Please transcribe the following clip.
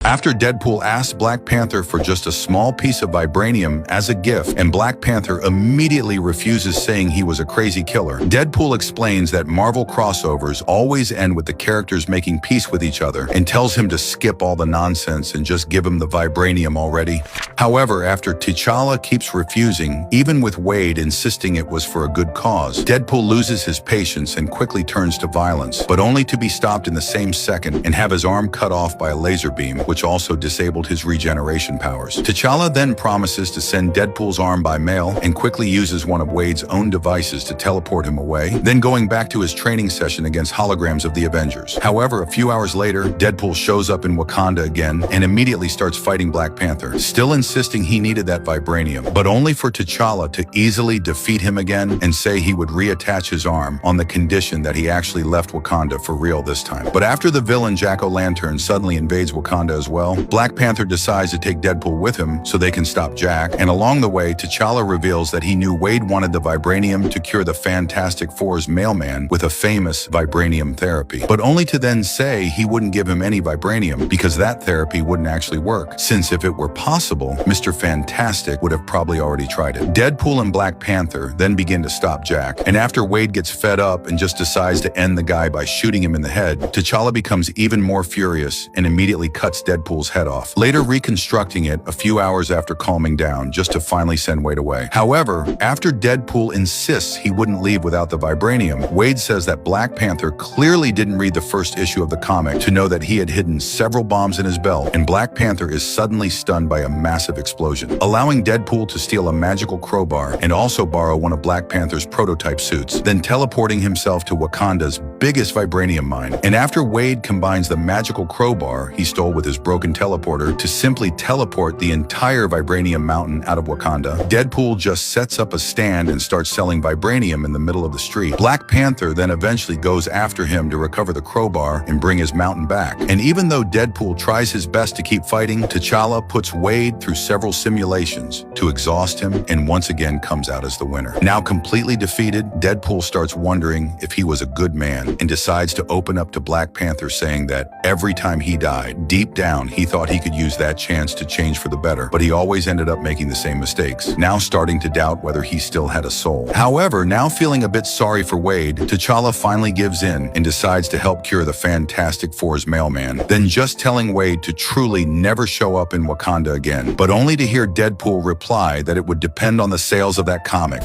After Deadpool asks Black Panther for just a small piece of vibranium as a gift, and Black Panther immediately refuses, saying he was a crazy killer, Deadpool explains that Marvel crossovers always end with the characters making peace with each other and tells him to skip all the nonsense and just give him the vibranium already. However, after T'Challa keeps refusing, even with Wade insisting it was for a good cause, Deadpool loses his patience and quickly turns to violence, but only to be stopped in the same second and have his arm cut off by a laser beam, which also disabled his regeneration powers. T'Challa then promises to send Deadpool's arm by mail and quickly uses one of Wade's own devices to teleport him away, then going back to his training session against holograms of the Avengers. However, a few hours later, Deadpool shows up in Wakanda again and immediately starts fighting Black Panther, still insisting he needed that vibranium, but only for T'Challa to easily defeat him again and say he would reattach his arm on the condition that he actually left Wakanda for real this time. But after the villain Jack-O-Lantern suddenly invades Wakanda as well, Black Panther decides to take Deadpool with him so they can stop Jack, and along the way, T'Challa reveals that he knew Wade wanted the vibranium to cure the Fantastic Four's mailman with a famous vibranium therapy, but only to then say he wouldn't give him any vibranium because that therapy wouldn't actually work, since if it were possible, Mr. Fantastic would have probably already tried it. Deadpool and Black Panther then begin to stop Jack, and after Wade gets fed up and just decides to end the guy by shooting him in the head, T'Challa becomes even more furious and immediately cuts Deadpool's head off, later reconstructing it a few hours after calming down just to finally send Wade away. However, after Deadpool insists he wouldn't leave without the vibranium, Wade says that Black Panther clearly didn't read the first issue of the comic to know that he had hidden several bombs in his belt, and Black Panther is suddenly stunned by a massive explosion, allowing Deadpool to steal a magical crowbar and also borrow one of Black Panther's prototype suits, then teleporting himself to Wakanda's biggest vibranium mine. And after Wade combines the magical crowbar he stole with his broken teleporter to simply teleport the entire vibranium mountain out of Wakanda, Deadpool just sets up a stand and starts selling vibranium in the middle of the street. Black Panther then eventually goes after him to recover the crowbar and bring his mountain back. And even though Deadpool tries his best to keep fighting, T'Challa puts Wade through several simulations to exhaust him and once again comes out as the winner. Now completely defeated, Deadpool starts wondering if he was a good man and decides to open up to Black Panther, saying that every time he died, deep down he thought he could use that chance to change for the better, but he always ended up making the same mistakes, now starting to doubt whether he still had a soul. However, now feeling a bit sorry for Wade, T'Challa finally gives in and decides to help cure the Fantastic Four's mailman, then just telling Wade to truly never show up in Wakanda again, but only to hear Deadpool reply that it would depend on the sales of that comic.